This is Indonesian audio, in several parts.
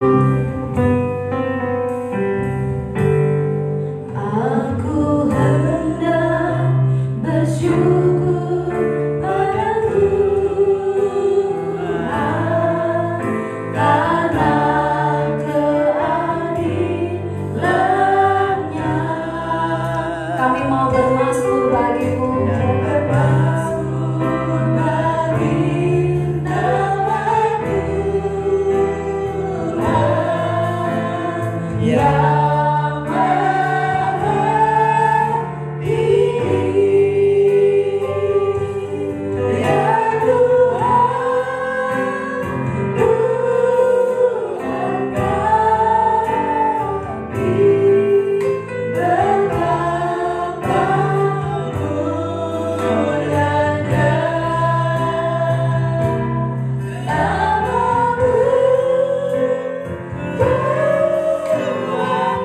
Aku hendak bersyukur pada Tuhan karena keadilan-Nya. Kami mau bermasmur bagimu, bermasmur bagi nama Tuhan yang maha tinggi. Ya Tuhan, Tuhan kami, betapa mulianya namamu, Tuhan.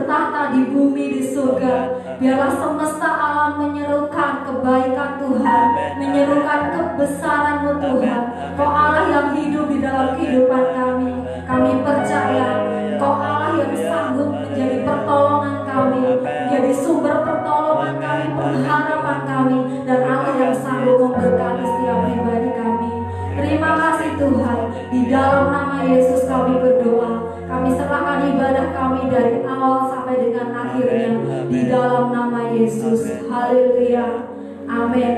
bertahta di bumi di surga. Biarlah semesta alam menyerukan kebaikan Tuhan, menyerukan kebesaran-Mu Tuhan. Kau Allah yang hidup di dalam kehidupan kami. Kami percaya Kau Allah yang sanggup menjadi pertolongan kami, menjadi sumber pertolongan kami, pengharapan kami, dan Allah yang sanggup memberkati setiap pribadi kami. Terima kasih Tuhan. Di dalam nama Yesus kami berdoa. Kami serahkan ibadah kami dari awal sampai dengan akhirnya di dalam nama Yesus. Haleluya. Amin.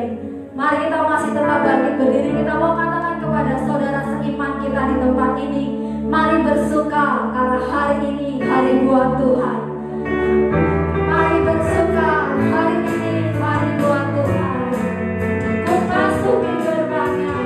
Mari kita masih tetap bangkit berdiri. Kita mau katakan kepada saudara seiman kita di tempat ini, mari bersuka karena hari ini hari buat Tuhan. Mari bersuka hari ini hari buat Tuhan. Ku masuki gerbangnya.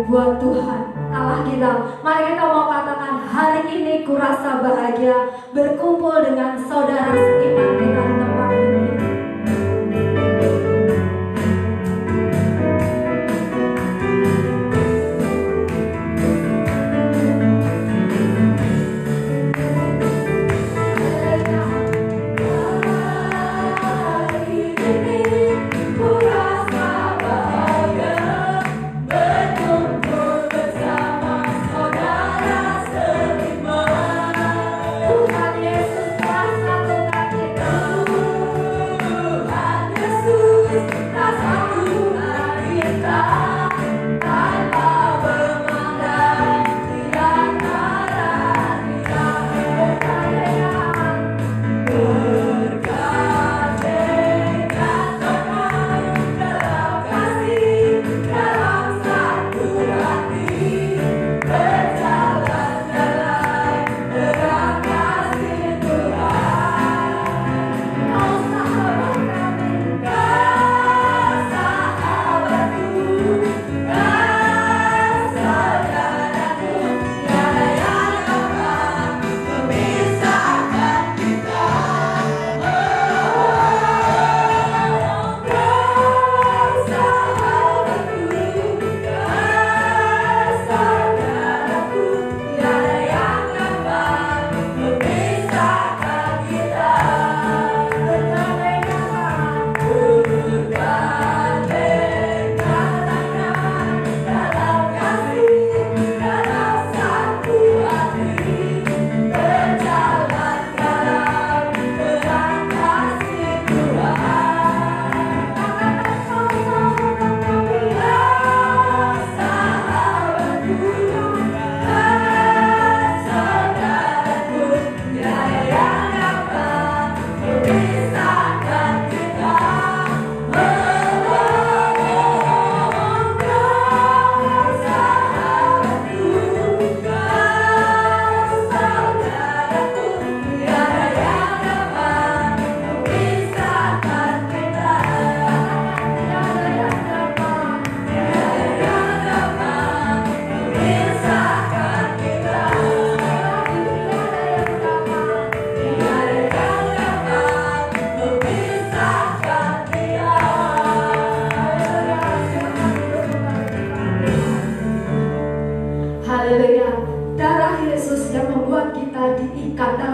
Buat Tuhan Allah kita. Mari kita mau katakan hari ini kurasa bahagia berkumpul dengan saudara seiman kita di tempat ini. Tuhan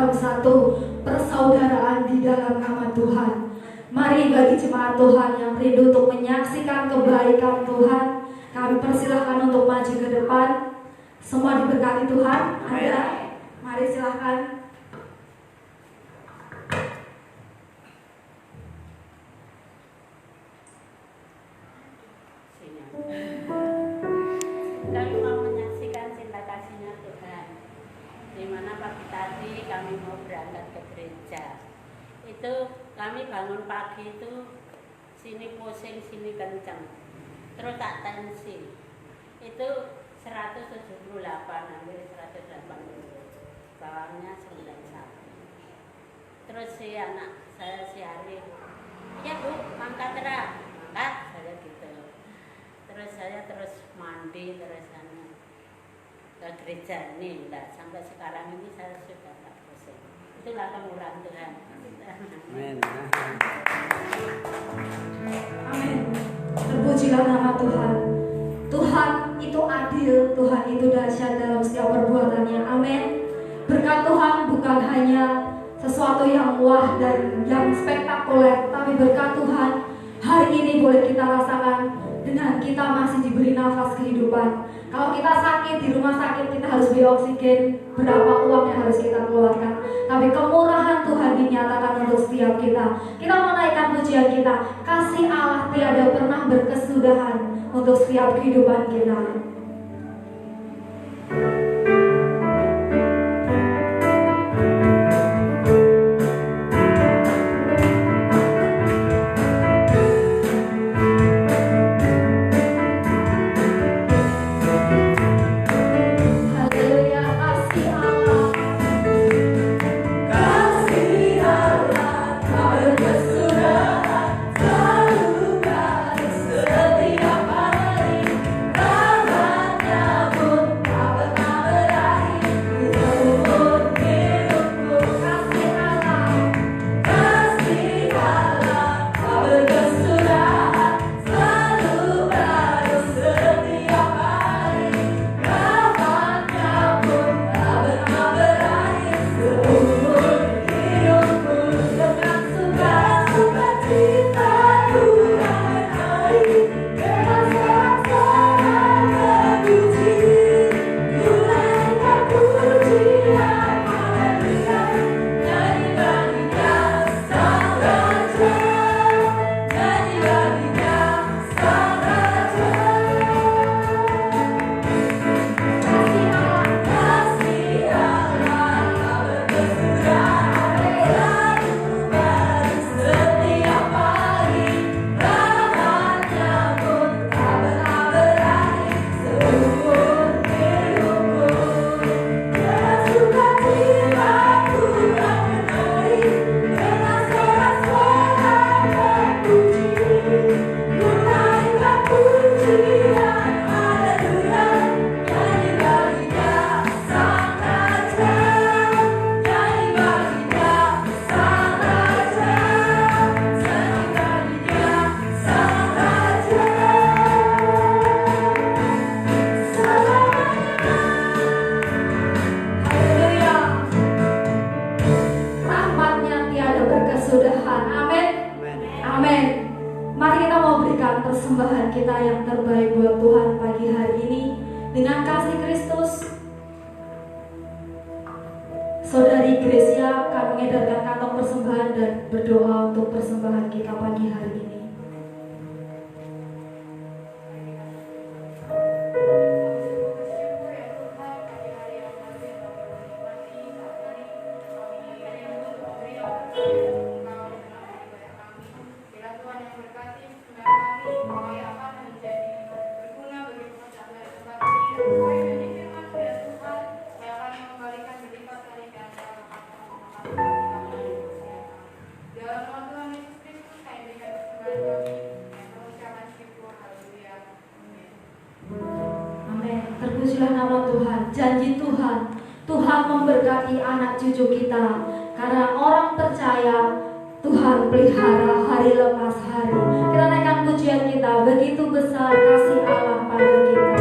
dalam satu persaudaraan di dalam nama Tuhan. Mari bagi jemaat Tuhan yang rindu untuk menyaksikan kebaikan Tuhan, kami persilahkan untuk maju ke depan. Semua diberkati Tuhan. Ada? Mari silahkan. Kami mau menyaksikan cinta kasih-Nya Tuhan. Di mana pagi tadi kami mau berangkat ke gereja. Itu kami bangun pagi itu sini pusing, sini kencang. Terus tak tensi. Itu 178, hampir 180. Bawahnya 91. Terus si anak saya si Ari, "Ya Bu, mangkat terang." Mangkat, saya gitu. Terus saya mandi terus ke gereja ini. Enggak, sampai sekarang ini saya sudah tak pusing. Itulah kemurahan Tuhan. Amin. Amin. Terpujilah nama Tuhan. Tuhan itu adil, Tuhan itu dahsyat dalam setiap perbuatannya. Amin. Berkat Tuhan bukan hanya sesuatu yang wah dan yang spektakuler, tapi berkat Tuhan hari ini boleh kita rasakan dengan kita masih diberi nafas kehidupan. Kalau kita sakit di rumah sakit, kita harus beli oksigen, berapa uang yang harus kita keluarkan. Tapi kemurahan Tuhan dinyatakan untuk setiap kita. Kita menaikkan pujian kita. Kasih Allah tiada pernah berkesudahan untuk setiap kehidupan kita. Persembahan kita yang terbaik buat Tuhan pagi hari ini dengan kasih Kristus. Saudari Gracia akan mengedarkan kantong persembahan dan berdoa untuk persembahan kita pagi hari ini. Terpujilah nama Tuhan. Janji Tuhan, Tuhan memberkati anak cucu kita. Karena orang percaya Tuhan pelihara hari lepas hari. Kita naikkan pujian kita. Begitu besar kasih Allah pada kita.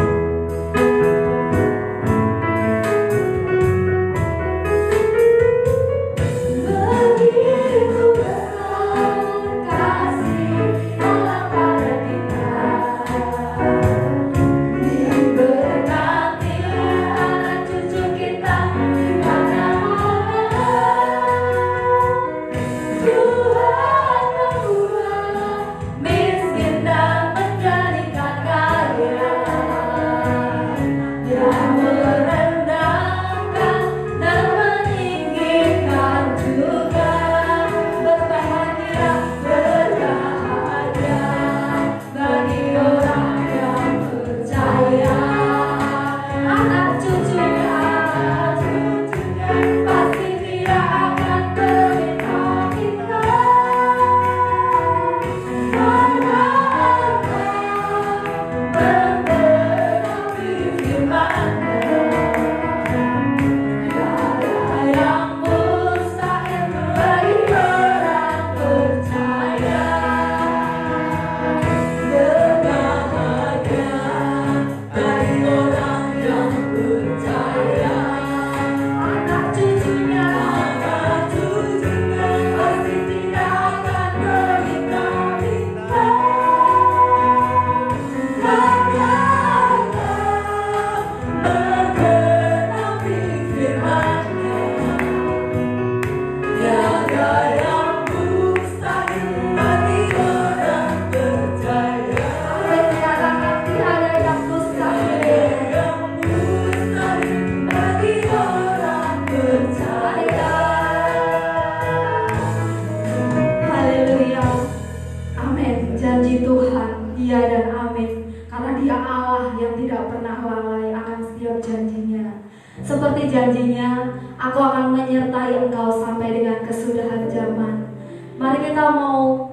iya dan amin. Karena Dia Allah yang tidak pernah lalai akan setiap janjinya. Seperti janjinya, aku akan menyertai engkau sampai dengan kesudahan zaman. Mari kita mau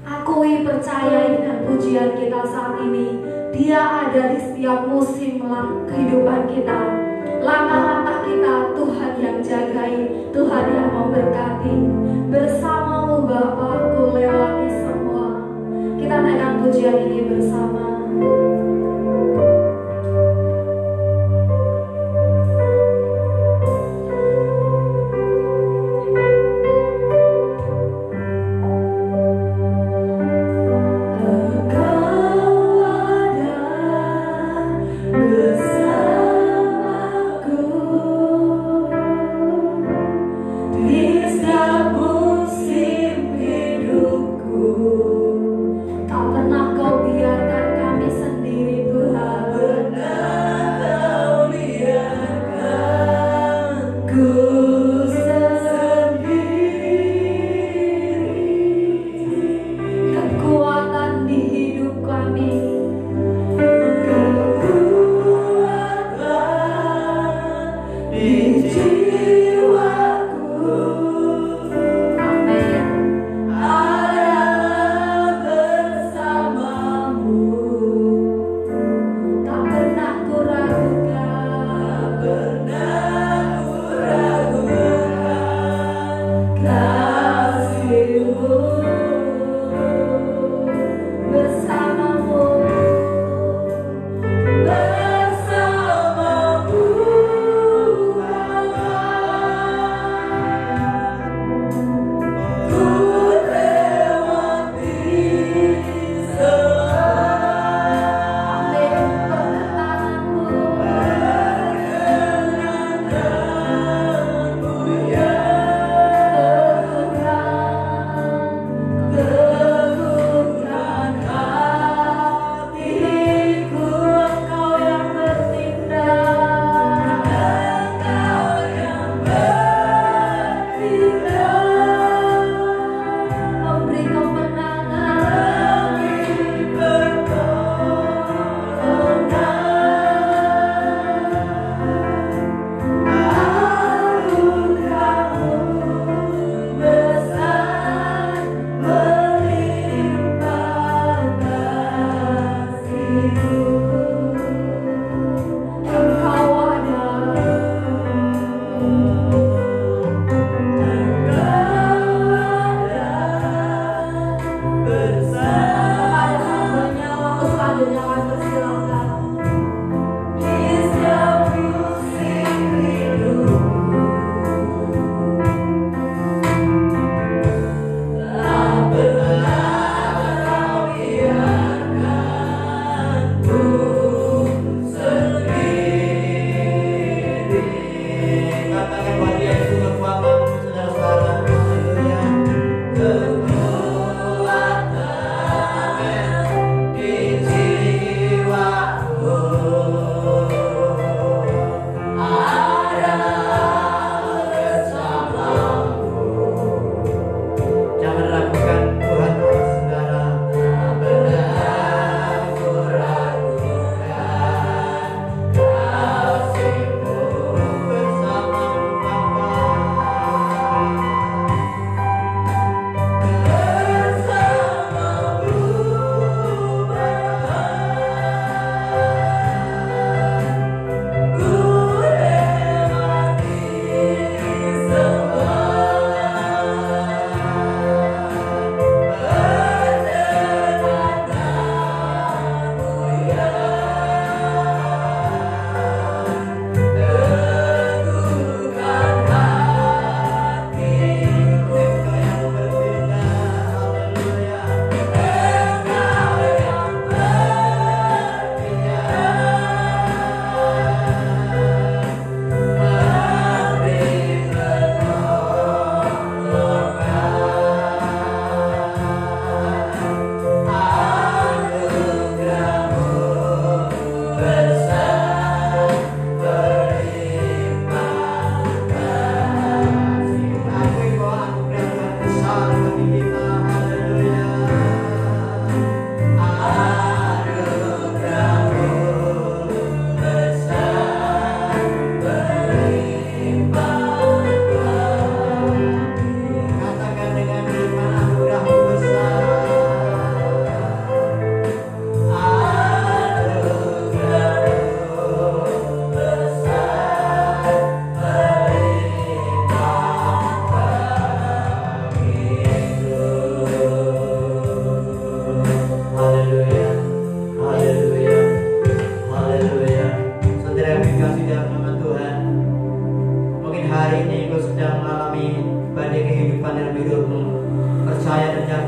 akui, percayai dengan pujian kita saat ini. Dia ada di setiap musim kehidupan kita. Langkah-langkah kita Tuhan yang jagai, Tuhan yang memberkati. Bersamamu Bapa, ku lewati semua. Kita naikkan pujian ini bersama. Tak pernah kau biarkan kami sendiri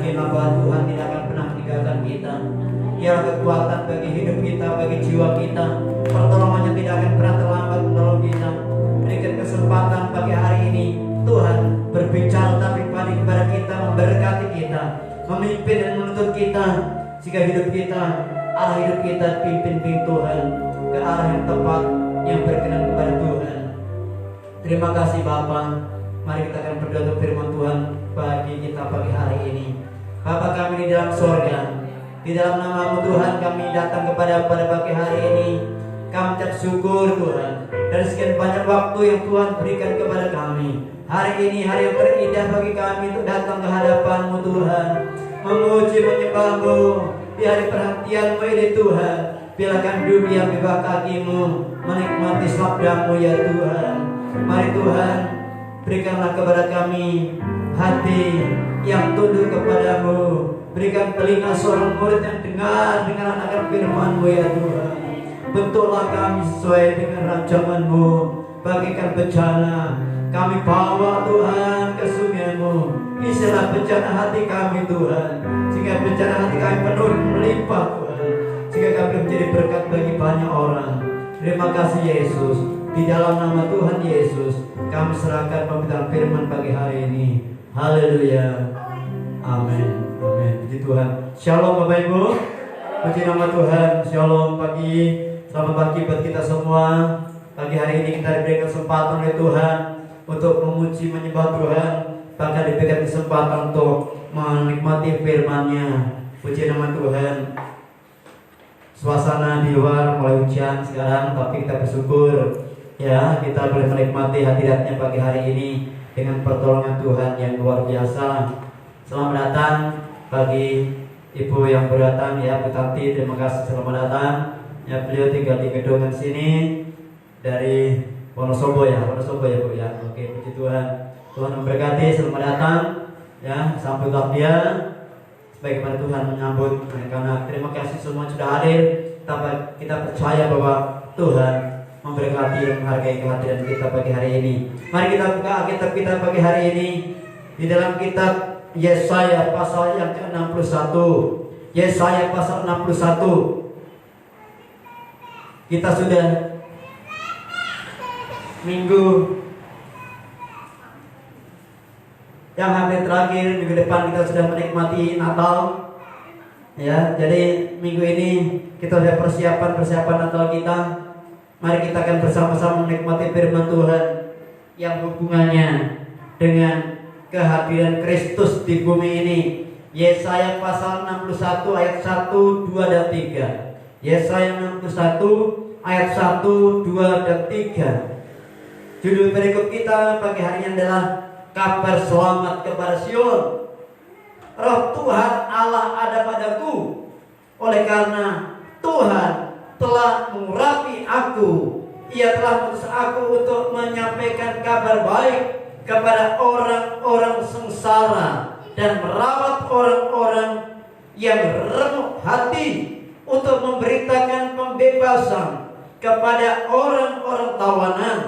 terima bahwa Tuhan tidak akan pernah meninggalkan kita. Ialah kekuatan bagi hidup kita, bagi jiwa kita. Pertolongannya tidak akan pernah terlambat menolong kita. Berikan kesempatan pagi hari ini Tuhan berbicara kepada kita, memberkati kita, memimpin dan menuntut kita, jika hidup kita, arah hidup kita pimpin Tuhan ke arah yang tepat, yang berkenan kepada Tuhan. Terima kasih Bapa. Mari kita akan berdoa untuk firman Tuhan bagi kita pagi hari ini. Bapa kami di dalam sorga, di dalam nama-Mu Tuhan kami datang pada pagi hari ini. Kami ucap syukur Tuhan dari sekian banyak waktu yang Tuhan berikan kepada kami. Hari ini hari yang terindah bagi kami untuk datang ke hadapan-Mu Tuhan, memuji menyembah-Mu di hari perhentian-Mu ini Tuhan. Biarkan dunia di bawah kaki-Mu menikmati sabda-Mu ya Tuhan. Mari Tuhan, berikanlah kepada kami hati yang tunduk kepadamu. Berikan telinga seorang murid yang dengar dengan akan firman-Mu ya Tuhan. Bentuklah kami sesuai dengan rancangan-Mu. Bagikan bencana kami bawa Tuhan ke sungai-Mu. Isilah bencana hati kami Tuhan, sehingga bencana hati kami penuh melimpah Tuhan, sehingga kami menjadi berkat bagi banyak orang. Terima kasih Yesus. Di dalam nama Tuhan Yesus kami serahkan pemberitaan firman pagi hari ini. Haleluya. Amin. Amin. Puji Tuhan. Shalom Bapak Ibu. Puji nama Tuhan. Shalom pagi. Selamat pagi buat kita semua. Pagi hari ini kita diberikan kesempatan oleh Tuhan untuk memuji menyembah Tuhan, bahkan diberikan kesempatan untuk menikmati firman-Nya. Puji nama Tuhan. Suasana di luar mulai hujan sekarang, tapi kita bersyukur ya, kita boleh menikmati hadirat-Nya pagi hari ini dengan pertolongan Tuhan yang luar biasa. Selamat datang bagi ibu yang baru datang ya, Bu Tanti, terima kasih, selamat datang. Ya, beliau tinggal di gedung sini dari Wonosobo ya Bu ya. Oke, puji Tuhan. Tuhan memberkati, selamat datang ya, sambutlah dia sebagaimana Tuhan menyambut. Karena terima kasih semua sudah hadir. Kita percaya bahwa Tuhan memberkati dan menghargai kehadiran kita pagi hari ini. Mari kita buka Alkitab kita pagi hari ini di dalam kitab Yesaya pasal yang ke-61. Yesaya pasal 61. Kita sudah minggu yang hampir terakhir, minggu depan kita sudah menikmati Natal. Ya, jadi minggu ini kita sudah persiapan Natal kita. Mari kita akan bersama-sama menikmati firman Tuhan yang hubungannya dengan kehadiran Kristus di bumi ini. Yesaya pasal 61 ayat 1, 2 dan 3. Yesaya 61 ayat 1, 2 dan 3. Judul berikut kita pagi hari ini adalah kabar selamat kepada Sion. Roh Tuhan Allah ada padaku, oleh karena Tuhan telah mengurapi aku. Ia telah mengutus aku untuk menyampaikan kabar baik kepada orang-orang sengsara dan merawat orang-orang yang remuk hati, untuk memberitakan pembebasan kepada orang-orang tawanan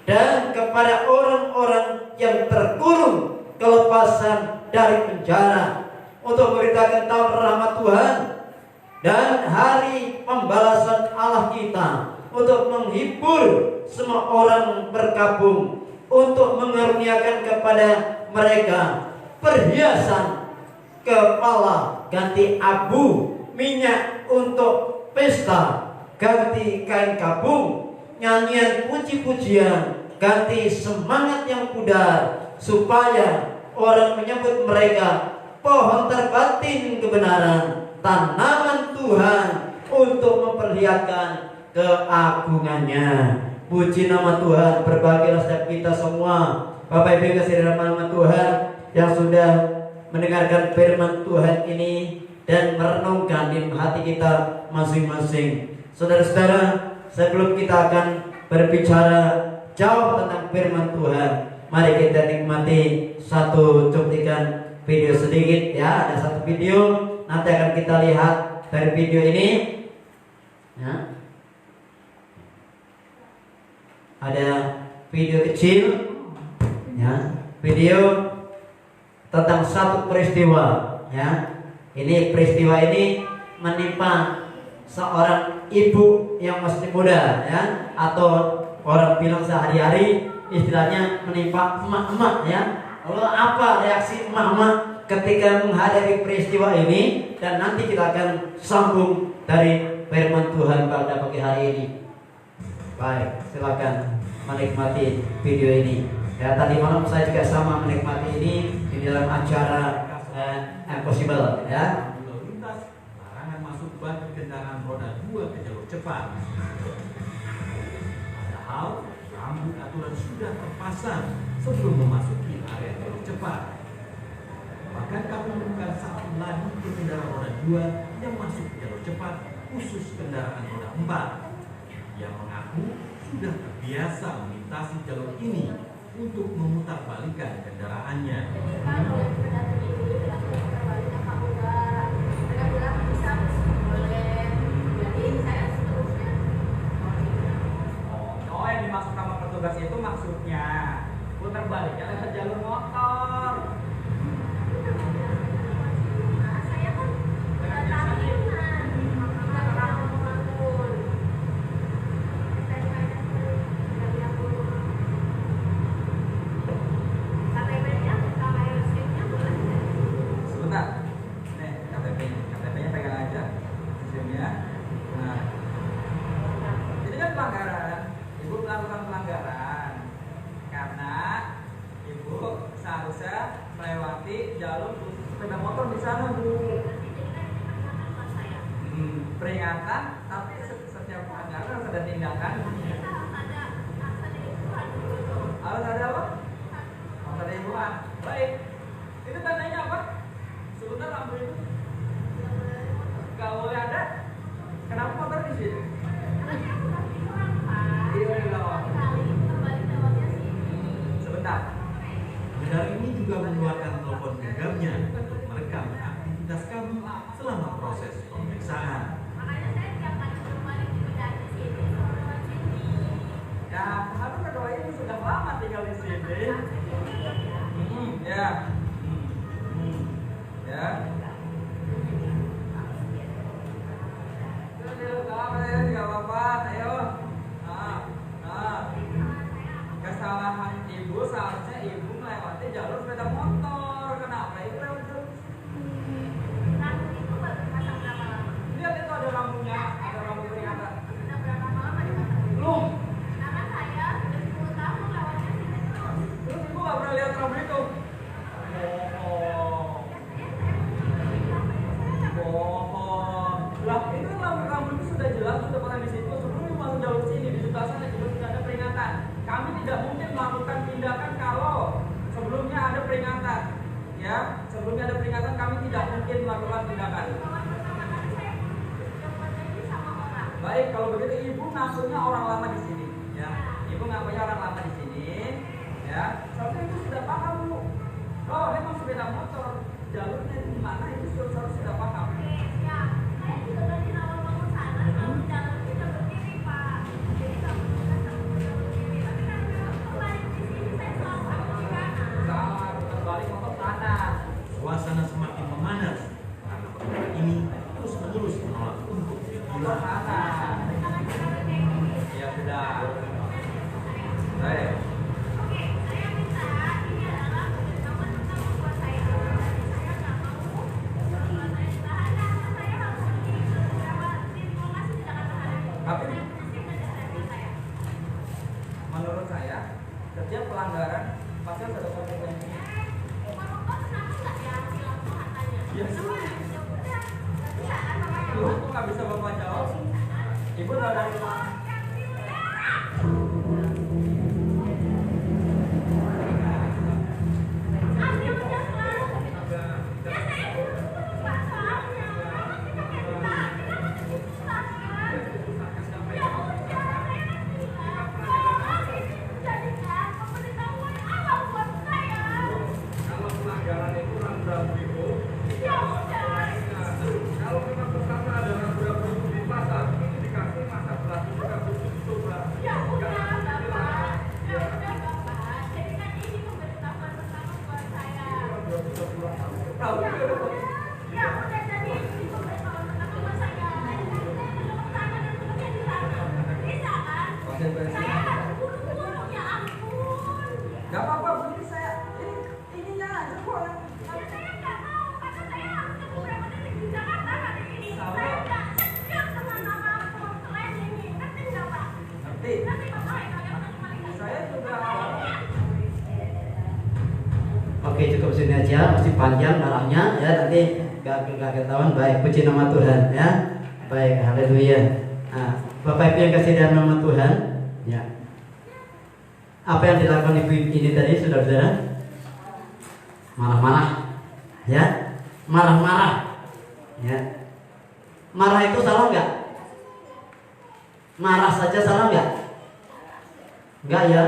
dan kepada orang-orang yang terkurung kelepasan dari penjara, untuk memberitakan tahun rahmat Tuhan dan hari pembalasan Allah kita, untuk menghibur semua orang berkabung, untuk mengaruniakan kepada mereka perhiasan kepala ganti abu, minyak untuk pesta ganti kain kabung, nyanyian puji-pujian ganti semangat yang pudar, supaya orang menyebut mereka pohon terbatin kebenaran, tanaman Tuhan untuk memperlihatkan keagungannya. Puji nama Tuhan. Berbahagialah setiap kita semua Bapak Ibu kasih dalam nama Tuhan yang sudah mendengarkan firman Tuhan ini dan merenungkan di hati kita masing-masing. Saudara-saudara, sebelum kita akan berbicara jauh tentang firman Tuhan, mari kita nikmati satu cuplikan video sedikit ya. Ada satu video, nanti akan kita lihat dari video ini ya. Ada video kecil ya, video tentang satu peristiwa ya. Ini peristiwa ini menimpa seorang ibu yang masih muda, ya, atau orang bilang sehari-hari istilahnya menimpa emak-emak, ya. Lalu apa reaksi emak-emak ketika menghadapi peristiwa ini? Dan nanti kita akan sambung dari firman Tuhan pada pagi hari ini. Baik, silakan menikmati video ini. Ya, tadi malam saya juga sama menikmati ini di dalam acara Impossible, ya. Lalu lintas, larangan masuk bagi kendaraan roda 2 ke jalur cepat. Padahal rambut aturan sudah terpasang sebelum memasuki area jalur cepat. Bahkan kami menemukan satu lagi pengendara roda 2 yang masuk ke jalur cepat khusus kendaraan roda 4 yang mengaku sudah terbiasa melintasi jalur ini untuk memutarbalikkan kendaraannya. Oh, yang dimaksud sama petugas itu maksudnya putar baliknya lewat jalur motor. Sebentar. Nih, KTP-nya pegang aja. SIM-nya. Nah. Ini kan pelanggaran. Ibu melakukan pelanggaran karena ibu seharusnya melewati jalur khusus sepeda motor di sana, Bu. Peringatan, tapi setiap pelanggaran harus ada tindakan. Harus ada apa? Harus ada himbauan. Baik. Itu tandanya apa? Sebentar lampu itu. Gak boleh ada. Kenapa motor di sini? Iya, di bawah. Sebentar. Pengendara ini juga mengeluarkan telepon genggamnya untuk merekam aktivitas kami selama proses pemeriksaan. Ya, harus kedua ini sudah lama tinggal di sini. Ya. Ya. Nggak apa-apa, ayo. Kesalahan ibu seharusnya ibu melewati jalur sepeda motor. Kenapa ibu lewat jalur? Lihat itu ada lampunya, ada lampu peringatan. Belum. Terus ibu nggak pernah lihat lampu itu? Bohong. Lah itu lampu itu sudah jelas sudah pernah di situ sebelum ibu masuk jalur sini di sebelah sana juga sudah ada peringatan. Kami tidak mungkin melakukan tindakan kalau sebelumnya ada peringatan. Ya, sebelumnya ada peringatan kami tidak mungkin melakukan tindakan. Baik, kalau begitu ibu ngakunya orang lama di sini. Ya, ibu ngakunya orang lama di sini. Ya, seharusnya itu sudah paham, Bu. Oh, memang sepeda motor jalurnya di mana itu sudah paham. Salah, terbalik motor kanan. Suasana semakin memanas karena pengendara ini terus-menerus menolak untuk Motor hilang. kanan. Ya sudah. Baik. Tapi menurut saya setiap pelanggaran pasti harus ada konsekuensinya. Ya sudah. Ibu nggak bisa bapak jawab. Ibu udah dari Kalau pelanggaran itu rambu-rambu itu, kalau memang bersama ada rambu-rambu itu di pasar, ini dikasih masa berlaku juga khusus itu, Mbak. ya, mesti panjang marahnya ya, nanti gak ketahuan. Baik, puji nama Tuhan ya. Baik, haleluya. Nah, Bapak Ibu yang kasih dalam nama Tuhan ya, apa yang dilakukan ibu ini tadi, saudara-saudara? Marah-marah ya, marah-marah ya. Marah itu salah nggak? Marah saja salah nggak? Enggak ya.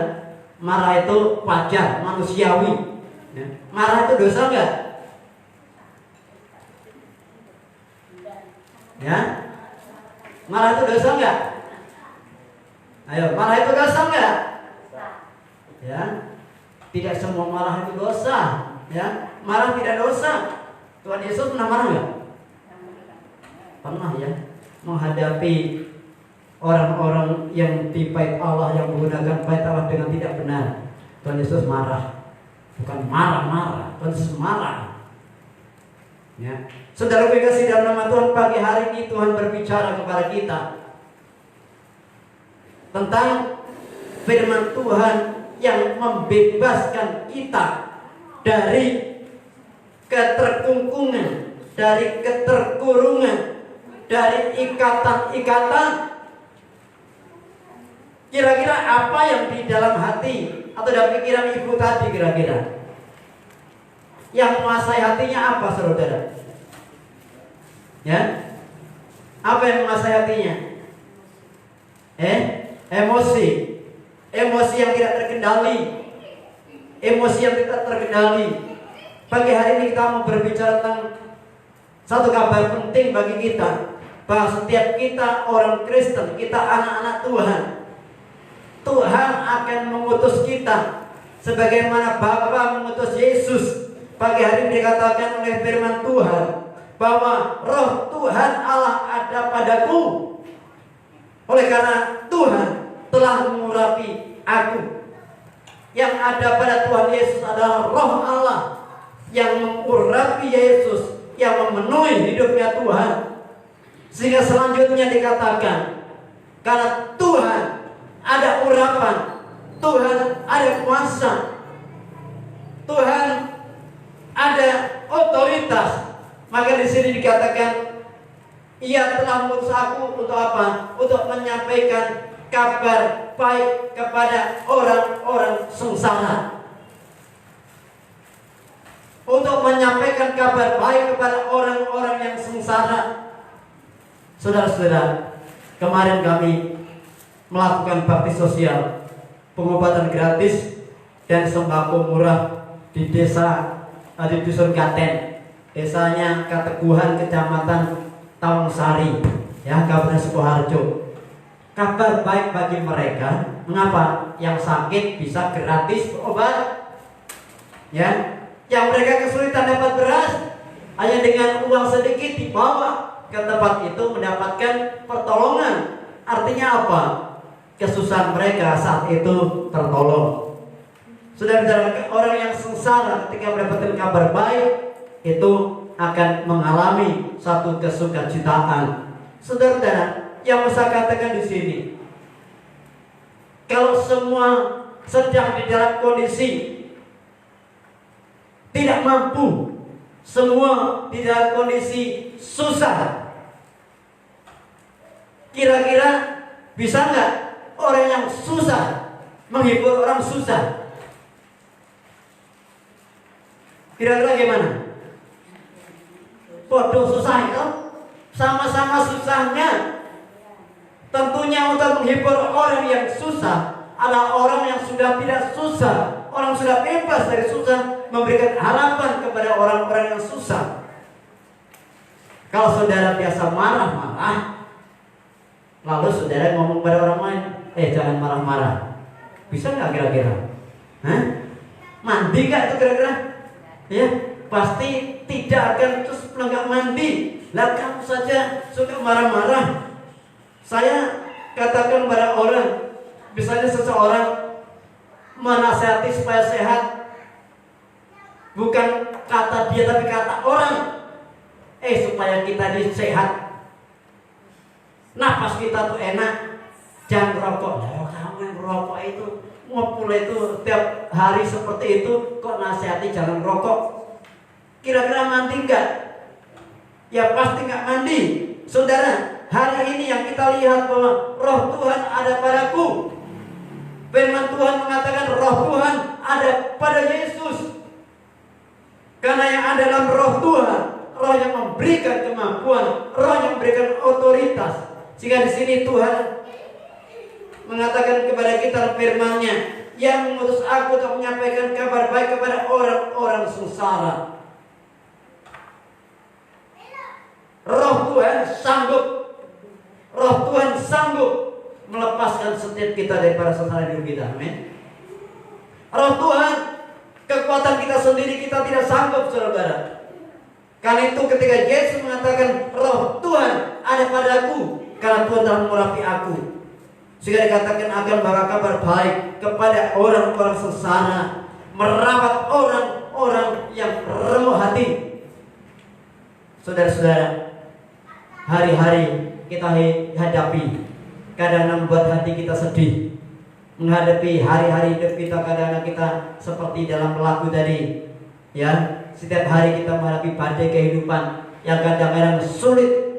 Marah itu wajar, manusiawi ya. Marah itu dosa nggak? Ya. Marah itu dosa nggak? Ayo, marah itu dosa nggak? Ya. Tidak semua marah itu dosa ya. Marah tidak dosa. Tuhan Yesus pernah marah nggak? Pernah ya. Menghadapi orang-orang yang di bait Allah, yang menggunakan bait Allah dengan tidak benar, Tuhan Yesus marah. Bukan marah-marah, Tuhan Yesus marah ya. Saudara kasih dalam nama Tuhan, pagi hari ini Tuhan berbicara kepada kita tentang firman Tuhan yang membebaskan kita dari keterkungkungan, dari keterkurungan, dari ikatan-ikatan. Kira-kira apa yang di dalam hati atau dalam pikiran ibu tadi kira-kira yang menguasai hatinya apa, saudara? Ya, apa yang menguasai hatinya? Emosi yang tidak terkendali, emosi yang tidak terkendali. Pagi hari ini kita mau berbicara tentang satu kabar penting bagi kita, bahwa setiap kita orang Kristen, kita anak-anak Tuhan, Tuhan akan mengutus kita sebagaimana Bapa mengutus Yesus. Pagi hari ini dikatakan oleh firman Tuhan bahwa Roh Tuhan Allah ada padaku, oleh karena Tuhan telah mengurapi aku. Yang ada pada Tuhan Yesus adalah Roh Allah yang mengurapi Yesus, yang memenuhi hidupnya Tuhan. Sehingga selanjutnya dikatakan, karena Tuhan ada urapan, Tuhan ada kuasa, Tuhan ada otoritas. Maka di sini dikatakan, Ia telah mengutus aku untuk apa? Untuk menyampaikan kabar baik kepada orang-orang sengsara. Untuk menyampaikan kabar baik kepada orang-orang yang sengsara. Saudara-saudara, kemarin kami melakukan bakti sosial, pengobatan gratis dan sembako murah di desa, di dusun Gaten, desanya Kateguhan, kecamatan Tawangsari, ya, Kabupaten Sukoharjo. Kabar baik bagi mereka. Mengapa? Yang sakit bisa gratis berobat, ya. Yang mereka kesulitan dapat beras, hanya dengan uang sedikit dibawa ke tempat itu mendapatkan pertolongan. Artinya apa? Kesusahan mereka saat itu tertolong. Saudara-saudara, orang yang sengsara ketika mendapatkan kabar baik itu akan mengalami satu kesukacitaan. Saudara-saudara, yang saya katakan di sini, kalau semua sedang di dalam kondisi tidak mampu, semua di dalam kondisi susah, kira-kira bisa nggak orang yang susah menghibur orang susah? Kira-kira gimana? Bodoh susah itu, sama-sama susahnya. Tentunya untuk menghibur orang yang susah adalah orang yang sudah tidak susah, orang sudah bebas dari susah, memberikan harapan kepada orang-orang yang susah. Kalau saudara biasa marah-marah, lalu saudara ngomong pada orang lain, jangan marah-marah, bisa nggak kira-kira? Mandi nggak itu kira-kira? Ya, pasti tidak akan terus nggak mandi. Lah kamu saja suka marah-marah. Saya katakan pada orang, misalnya seseorang menasihati supaya sehat, bukan kata dia tapi kata orang, supaya kita ini sehat, napas kita tuh enak, jangan rokok. Oh, kamu yang rokok itu, ngopul itu tiap hari seperti itu, kok nasihati jangan rokok? Kira-kira mandi enggak? Ya pasti enggak mandi. Saudara, hari ini yang kita lihat bahwa roh Tuhan ada padaku. Firman Tuhan mengatakan roh Tuhan ada pada Yesus. Karena yang ada dalam roh Tuhan, roh yang memberikan kemampuan, roh yang memberikan otoritas. Sehingga di sini Tuhan mengatakan kepada kita firman-Nya, yang mengutus aku untuk menyampaikan kabar baik kepada orang-orang sengsara. Roh Tuhan sanggup, roh Tuhan sanggup melepaskan setiap kita dari para sengsara hidup kita. Amin. Roh Tuhan, kekuatan kita sendiri kita tidak sanggup, saudara. Karena itu ketika Yesus mengatakan roh Tuhan ada padaku, karena Tuhan telah mengurapi aku, sehingga dikatakan akan bawa kabar baik kepada orang-orang sengsara, merawat orang-orang yang remuk hati. Saudara-saudara, hari-hari kita hadapi kadang membuat hati kita sedih. Menghadapi hari-hari hidup kita, kadang-kadang kita seperti dalam lagu tadi, ya, setiap hari kita menghadapi badai kehidupan yang kadang-kadang sulit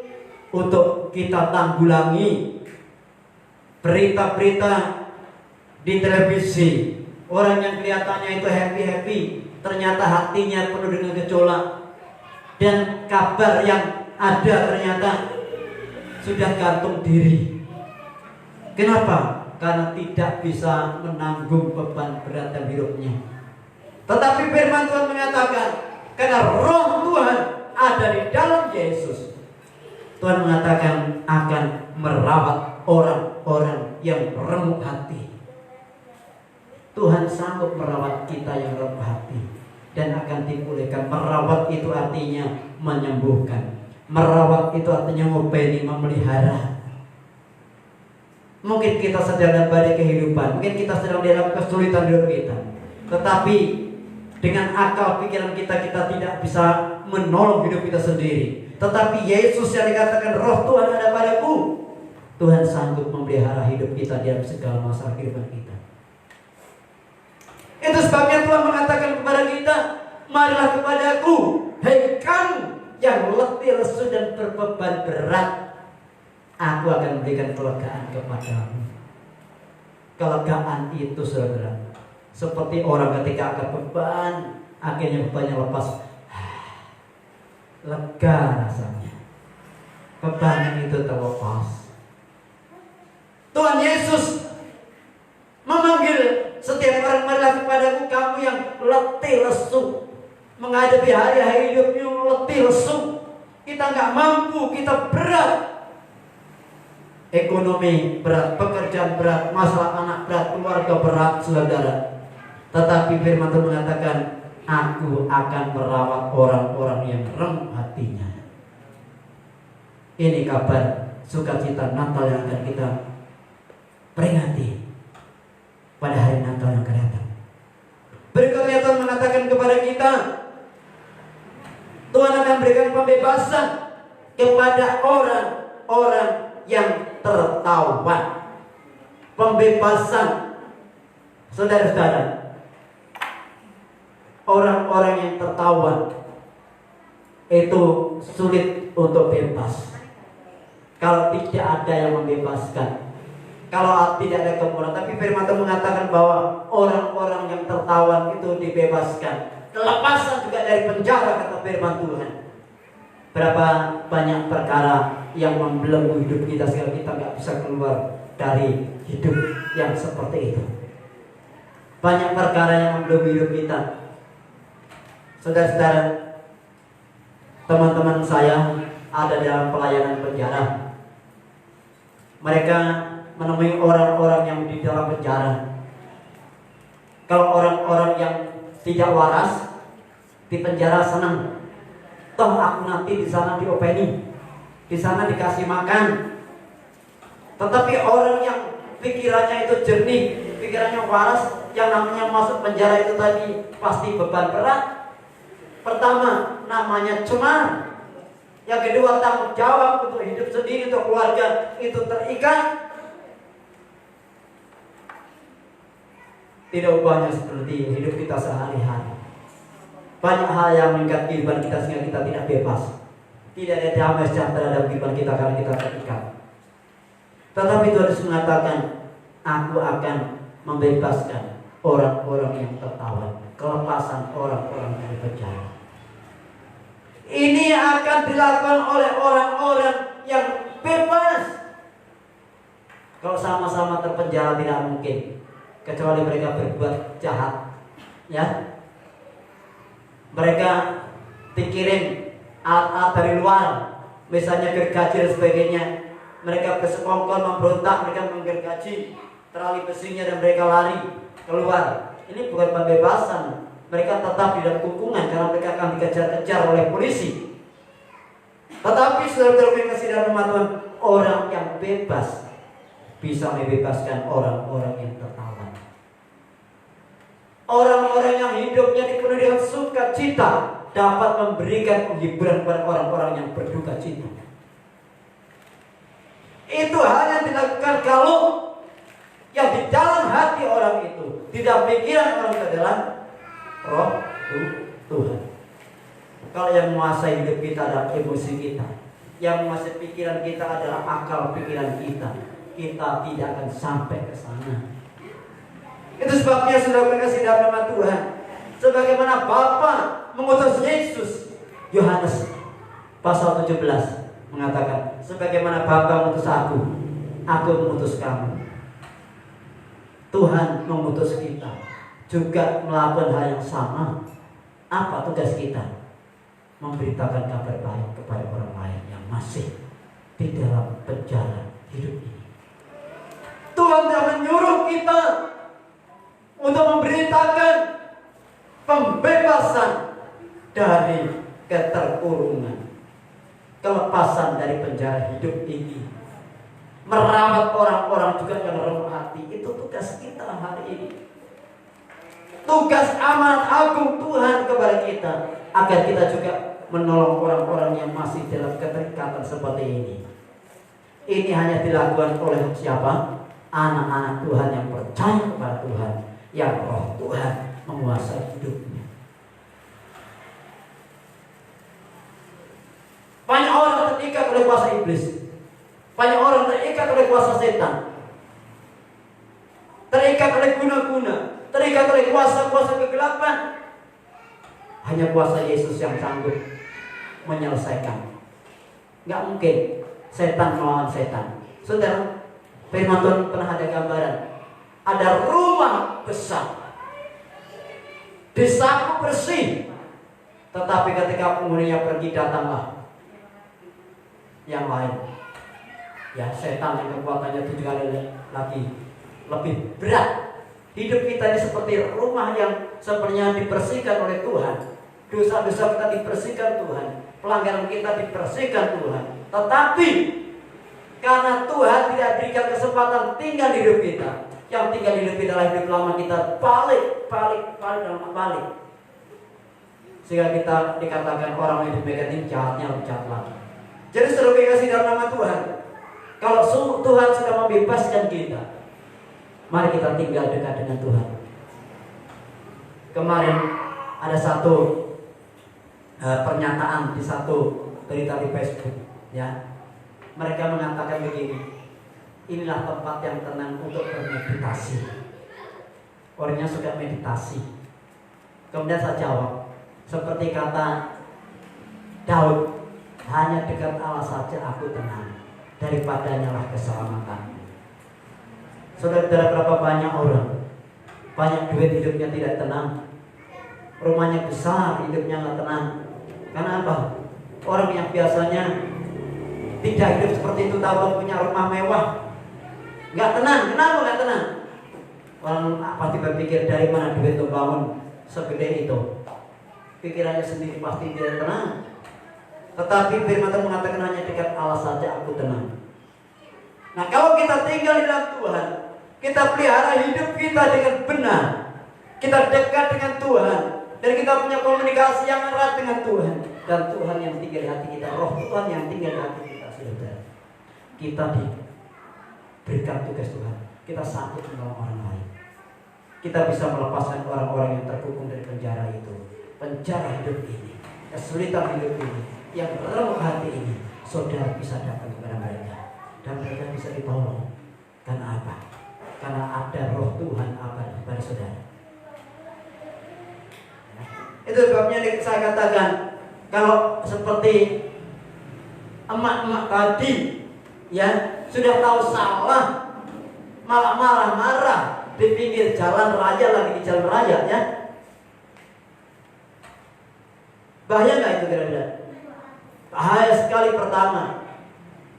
untuk kita tanggulangi. Berita-berita di televisi, orang yang kelihatannya itu happy-happy, ternyata hatinya penuh dengan gejolak. Dan kabar yang ada ternyata sudah gantung diri. Kenapa? Karena tidak bisa menanggung beban berat dalam hidupnya. Tetapi firman Tuhan mengatakan, karena roh Tuhan ada di dalam Yesus, Tuhan mengatakan akan merawat orang-orang yang remuk hati. Tuhan sanggup merawat kita yang remuk hati dan akan dipulihkan. Merawat itu artinya menyembuhkan. Merawat itu artinya ngopeni, memelihara. Mungkin kita sedang dalam badai kehidupan, mungkin kita sedang dalam kesulitan hidup kita, tetapi dengan akal pikiran kita tidak bisa menolong hidup kita sendiri. Tetapi Yesus yang dikatakan roh Tuhan ada padaku, Tuhan sanggup memelihara hidup kita dalam segala masalah kehidupan kita. Itu sebabnya Tuhan mengatakan kepada kita, marilah kepadaku, hei kamu yang letih, lesu dan berbeban berat, aku akan memberikan kelegaan kepadamu. Kelegaan itu, saudara, seperti orang ketika angkat beban, akhirnya bebannya lepas, lega rasanya, beban itu terlepas. Tuhan Yesus memanggil setiap orang, marilah kepadaku kamu yang letih lesu, menghadapi hari-hari hidupnya letih lesu. Kita nggak mampu, kita berat. Ekonomi berat, pekerjaan berat, masalah anak berat, keluarga berat, saudara. Tetapi firman Tuhan mengatakan, aku akan merawat orang-orang yang remuk hatinya. Ini kabar sukacita Natal yang akan kita peringati pada hari Natal yang akan datang. Berikutnya Tuhan mengatakan kepada kita, Tuhan akan berikan pembebasan kepada orang-orang yang tertawan. Pembebasan, saudara-saudara, orang-orang yang tertawan itu sulit untuk bebas kalau tidak ada yang membebaskan, kalau tidak ada kemurahan. Tapi firman Tuhan mengatakan bahwa orang-orang yang tertawan itu dibebaskan, kelepasan juga dari penjara, kata firman Tuhan. Berapa banyak perkara yang membelenggu hidup kita sehingga kita nggak bisa keluar dari hidup yang seperti itu. Banyak perkara yang membelenggu hidup kita. Saudara-saudara, teman-teman saya ada dalam pelayanan penjara. Mereka menemui orang-orang yang di dalam penjara. Kalau orang-orang yang tidak waras di penjara senang, toh aku nanti di sana diopeni, di sana dikasih makan. Tetapi orang yang pikirannya itu jernih, pikirannya waras, yang namanya masuk penjara itu tadi pasti beban berat. Pertama, namanya cemar. Yang kedua, tanggung jawab untuk hidup sendiri, untuk keluarga itu terikat. Tidak ubahnya seperti hidup kita sehari-hari. Banyak hal yang mengikat kehidupan kita sehingga kita tidak bebas. Tidak ada damai sejahtera dalam kehidupan kita karena kita terikat. Tetapi Tuhan Yesus mengatakan, aku akan membebaskan orang-orang yang tertawan, kelepasan orang-orang dari penjara. Ini akan dilakukan oleh orang-orang yang bebas. Kalau sama-sama terpenjara tidak mungkin, kecuali mereka berbuat jahat, ya. Mereka dikirim alat-alat dari luar, misalnya gergaji dan sebagainya. Mereka bersekongkol memberontak, mereka menggergaji terali besinya dan mereka lari keluar. Ini bukan pembebasan. Mereka tetap di dalam kurungan karena mereka akan dikejar-kejar oleh polisi. Tetapi saudara-saudara yang kasih dalam nama Tuhan, orang yang bebas bisa membebaskan orang-orang yang tertawan. Orang-orang yang hidupnya dipenuhi dengan sukacita dapat memberikan penghiburan kepada orang-orang yang berduka cita. Itu hanya dilakukan kalau yang di dalam hati orang itu, di dalam pikiran orang itu adalah Roh Tuhan. Kalau yang menguasai hidup kita adalah emosi kita, yang menguasai pikiran kita adalah akal pikiran kita, kita tidak akan sampai ke sana. Itu sebabnya saudara kasih dalam nama Tuhan, sebagaimana Bapa mengutus Yesus. Yohanes pasal 17 mengatakan, sebagaimana Bapa mengutus aku mengutus kamu. Tuhan mengutus kita juga melakukan hal yang sama. Apa tugas kita? Memberitakan kabar baik kepada orang lain yang masih di dalam penjara hidup ini. Tuhan telah menyuruh kita untuk memberitakan pembebasan dari keterkurungan, kelepasan dari penjara hidup ini, merawat orang-orang juga yang lemah hati. Itu tugas kita hari ini. Tugas amanat agung Tuhan kepada kita, agar kita juga menolong orang-orang yang masih dalam keterikatan seperti ini. Ini hanya dilakukan oleh siapa? Anak-anak Tuhan yang percaya kepada Tuhan, yang Roh Tuhan menguasai hidupnya. Banyak orang terikat oleh kuasa iblis. Banyak orang terikat oleh kuasa setan, terikat oleh guna-guna, terikat oleh kuasa-kuasa kegelapan. Hanya kuasa Yesus yang sanggup menyelesaikan. Gak mungkin setan melawan setan. Saudara, firman Tuhan pernah ada gambaran. Ada rumah besar, disapu bersih, tetapi ketika penghuninya pergi, datanglah yang lain. Ya, setan yang kekuatannya 7 kali lagi lebih berat. Hidup kita ini seperti rumah yang sebenarnya dibersihkan oleh Tuhan. Dosa-dosa kita dibersihkan Tuhan, pelanggaran kita dibersihkan Tuhan. Tetapi karena Tuhan tidak berikan kesempatan tinggal di hidup kita, yang tinggal di hidup kita adalah hidup lama kita, balik. Sehingga kita dikatakan orang yang demikian ini jahatnya lebih jahat lagi. Jadi saudara kasih dalam nama Tuhan, kalau Tuhan sudah membebaskan kita, mari kita tinggal dekat dengan Tuhan. Kemarin ada satu pernyataan di satu berita di Facebook, ya. Mereka mengatakan begini, inilah tempat yang tenang untuk bermeditasi. Orangnya suka meditasi. Kemudian saya jawab, seperti kata Daud, hanya dekat Allah saja aku tenang, daripadanya lah keselamatan. Saudara, berapa banyak orang, banyak duit hidupnya tidak tenang, rumahnya besar hidupnya nggak tenang. Karena apa? Orang yang biasanya tidak hidup seperti itu, tahu punya rumah mewah, nggak tenang. Kenapa nggak tenang? Orang pasti berpikir dari mana duit untuk bangun segede itu. Pikirannya sendiri pasti tidak tenang. Tetapi firman Tuhan mengatakan hanya dekat Allah saja aku tenang. Nah, kalau kita tinggal di dalam Tuhan, kita pelihara hidup kita dengan benar, kita dekat dengan Tuhan, dan kita punya komunikasi yang erat dengan Tuhan, dan Tuhan yang tinggal di hati kita, Roh Tuhan yang tinggal di hati kita, saudara. Kita diberikan tugas Tuhan, kita sanggup menolong orang lain. Kita bisa melepaskan orang-orang yang terkungkung dari penjara itu. penjara hidup ini, kesulitan hidup ini, yang remuk hati ini, saudara bisa datang kepada mereka dan mereka bisa ditolong. Karena apa? Karena ada roh Tuhan abadi pada saudara. Itu sebabnya saya katakan, kalau seperti emak-emak tadi ya sudah tahu salah, malah marah-marah di pinggir jalan raya, lagi di jalan raya ya. Bahaya nggak itu kira-kira? Bahaya sekali. Pertama,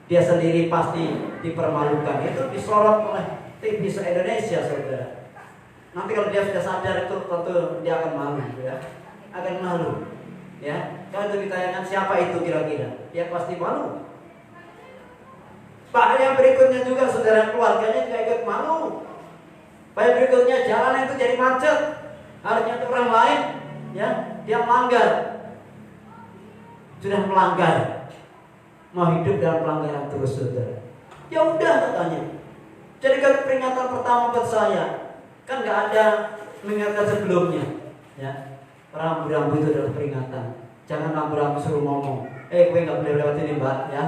dia sendiri pasti dipermalukan. Itu disorot oleh TV se-Indonesia, saudara. Nanti kalau dia sudah sadar itu tentu dia akan malu, ya. Akan malu, ya. Kalau itu ditayangkan siapa itu kira-kira, dia pasti malu. Bahaya berikutnya juga, saudara, keluarganya juga ikut malu. Bahaya berikutnya, jalan itu jadi macet. Harusnya itu orang lain, ya, dia melanggar. Sudah melanggar, mau hidup dalam pelanggaran terus, saudara. Ya udah katanya. Jadi kan peringatan pertama buat saya, kan nggak ada mengingatkan sebelumnya, ya. Rambu-rambu itu adalah peringatan. Jangan rambu-rambu suruh ngomong, gue nggak boleh lewat ini, mbak, ya.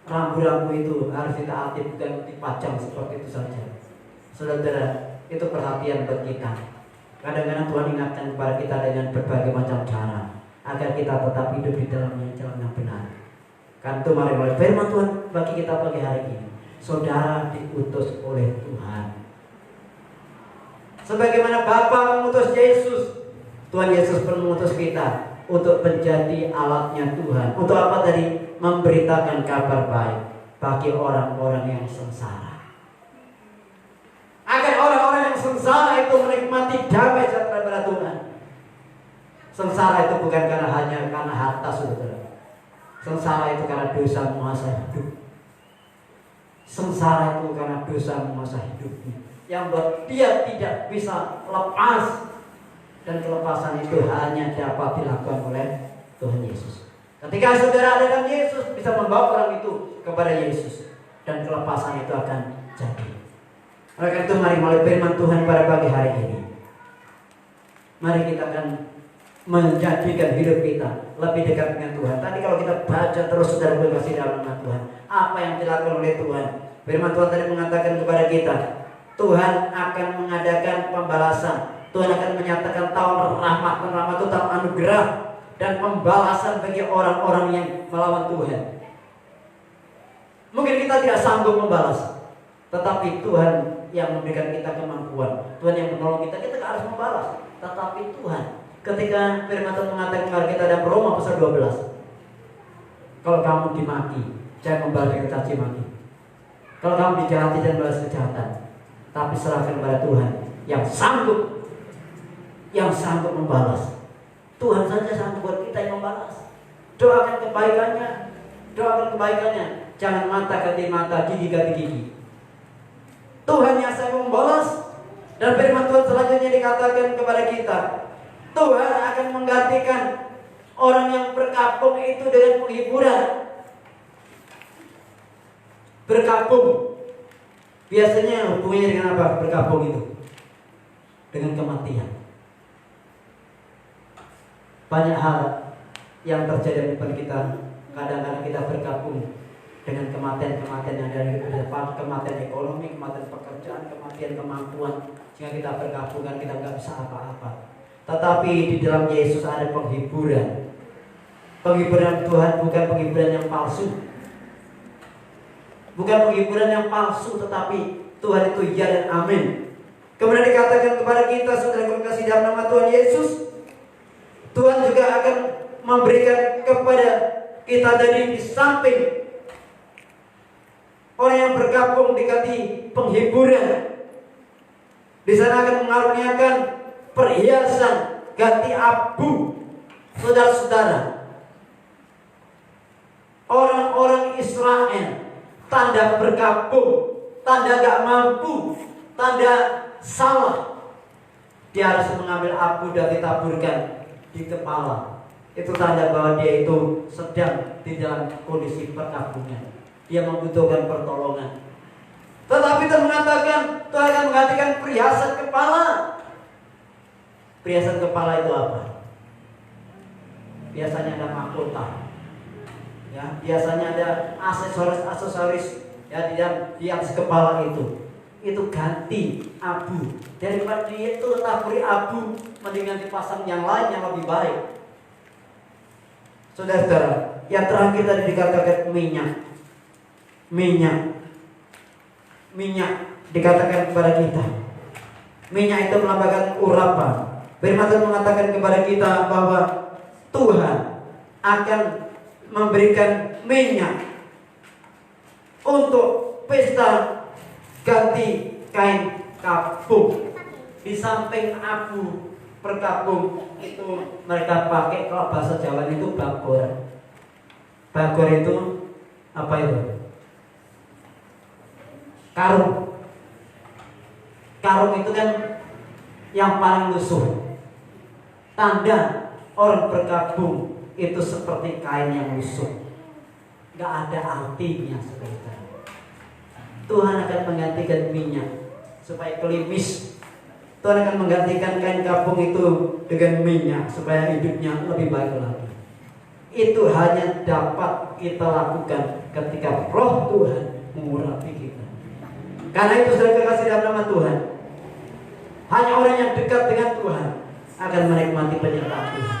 Rambu-rambu itu harus ditaati, bukan dipajang seperti itu saja. Saudara, itu perhatian buat kita. Kadang-kadang Tuhan ingatkan kepada kita dengan berbagai macam cara, agar kita tetap hidup di dalamnya jalan yang benar. Kan itu mari firman Tuhan bagi kita pagi hari ini. Saudara diutus oleh Tuhan. Sebagaimana Bapa mengutus Yesus, Tuhan Yesus pun mengutus kita untuk menjadi alatnya Tuhan. Untuk apa tadi? Memberitakan kabar baik bagi orang-orang yang sengsara. Agar orang-orang yang sengsara itu menikmati damai sejahtera pada Tuhan. Sengsara itu bukan hanya karena harta, saudara. Sengsara itu karena dosa menguasai hidup. Sengsara itu karena dosa menguasai hidupnya, yang buat dia tidak bisa lepas. Dan kelepasan itu hanya dapat dilakukan oleh Tuhan Yesus. Ketika saudara ada dalam Yesus, bisa membawa orang itu kepada Yesus, dan kelepasan itu akan jadi. Oleh karena itu mari melalui firman Tuhan pada pagi hari ini, mari kita akan menjadikan hidup kita lebih dekat dengan Tuhan. Tadi kalau kita baca terus, saudara, kasih dalam nama Tuhan, apa yang dilakukan oleh Tuhan. Firman Tuhan tadi mengatakan kepada kita, Tuhan akan mengadakan pembalasan. Tuhan akan menyatakan tahun rahmat, dan rahmat itu tahun anugerah dan pembalasan bagi orang-orang yang melawan Tuhan. Mungkin kita tidak sanggup membalas, tetapi Tuhan yang memberikan kita kemampuan, Tuhan yang menolong kita, kita harus membalas. Tetapi Tuhan, ketika firman Tuhan mengatakan kepada kita dalam Roma pasal 12, kalau kamu dimaki, jangan membalas dengan caci maki. Kalau kamu dijahati, jangan balas kejahatan, tapi serahkan kepada Tuhan yang sanggup membalas. Tuhan saja sanggup buat kita yang membalas. Doakan kebaikannya. Jangan mata ganti mata, gigi ganti gigi. Tuhan yang sanggup membalas. Dan firman Tuhan selanjutnya dikatakan kepada kita, Tuhan akan menggantikan orang yang berkabung itu dengan penghiburan. Berkabung biasanya hubungannya dengan apa? Berkabung itu dengan kematian. Banyak hal yang terjadi di depan kita. Kadang-kadang kita bergabung dengan kematian-kematian yang ada di depan, kematian ekonomi, kematian pekerjaan, kematian kemampuan, sehingga kita bergabungan, kita nggak bisa apa-apa. Tetapi di dalam Yesus ada penghiburan. Penghiburan Tuhan bukan penghiburan yang palsu. Bukan penghiburan yang palsu, tetapi Tuhan itu ya dan amin. Kemudian dikatakan kepada kita, saudara kasih dalam nama Tuhan Yesus, Tuhan juga akan memberikan kepada kita dari di samping orang yang bergabung diganti penghiburan. Di sana akan mengaruniakan perhiasan ganti abu, saudara-saudara. Orang-orang Israel tanda bergabung, tanda gak mampu, tanda salah, dia harus mengambil abu dan ditaburkan di kepala. Itu tanda bahwa dia itu sedang di dalam kondisi perkabungan. Dia membutuhkan pertolongan. Tetapi Tuhan mengatakan Tuhan akan menggantikan perhiasan kepala. Perhiasan kepala itu apa? Biasanya ada mahkota, ya, biasanya ada aksesoris ya di atas kepala itu ganti abu. Daripada dia itu taburi abu, mendingan dipasang yang lain yang lebih baik. Saudara-saudara, yang terakhir tadi dikatakan minyak dikatakan kepada kita. Minyak itu melambangkan urapan. Firman Tuhan mengatakan kepada kita bahwa Tuhan akan memberikan minyak untuk pesta ganti kain kapuk. Di samping abu perkabung itu mereka pakai, kalau bahasa Jawa itu bagor. Bagor itu apa itu? Karung. Karung itu kan yang paling lusuh. Tanda orang berkabung itu seperti kain yang lusuh, gak ada artinya, saudara. Tuhan akan menggantikan minyak supaya kelimis. Tuhan akan menggantikan kain kapung itu dengan minyak supaya hidupnya lebih baik lagi. Itu hanya dapat kita lakukan ketika Roh Tuhan mengurapi kita. Karena itu saudara kekasih dalam nama Tuhan, hanya orang yang dekat dengan Tuhan akan menikmati penyertaan Tuhan.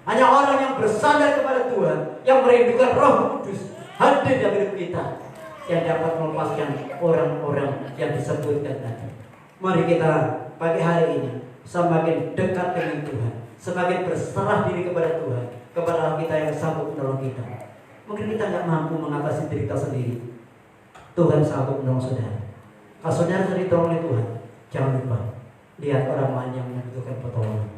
Hanya orang yang bersandar kepada Tuhan, yang merindukan Roh Kudus hadir dalam hidup kita, yang dapat melepaskan orang-orang yang disebutkan tadi. Mari kita pagi hari ini semakin dekat dengan Tuhan, semakin berserah diri kepada Tuhan, kepada Allah kita yang sanggup menolong kita. Mungkin kita nggak mampu mengatasi diri kita sendiri, Tuhan sanggup menolong saudara. Kalau saudara sudah ditolong oleh Tuhan, jangan lupa lihat orang lain yang membutuhkan pertolongan.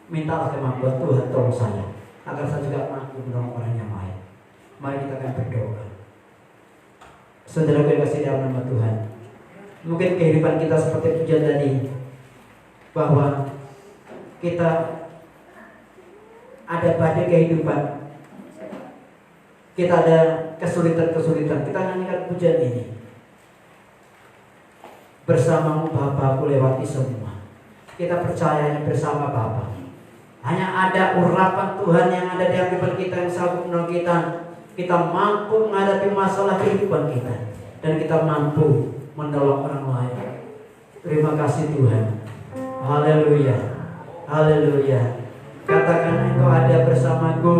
Mintalah kemampuan Tuhan, tolong saya agar saya juga mampu menolong orang yang lain. Mari kita akan berdoa. Saudara kasih dalam nama Tuhan, mungkin kehidupan kita seperti pujian tadi, bahwa kita ada badai kehidupan, kita ada kesulitan-kesulitan. Kita nyanyikan pujian ini. Bersamamu Bapa aku lewati semua. Kita percaya bersama Bapa. Hanya ada urapan Tuhan yang ada di hati kita yang sanggup menolong kita. Kita mampu menghadapi masalah kehidupan kita, dan kita mampu menolong orang lain. Terima kasih Tuhan. Haleluya. Haleluya. Katakan Engkau ada bersamaku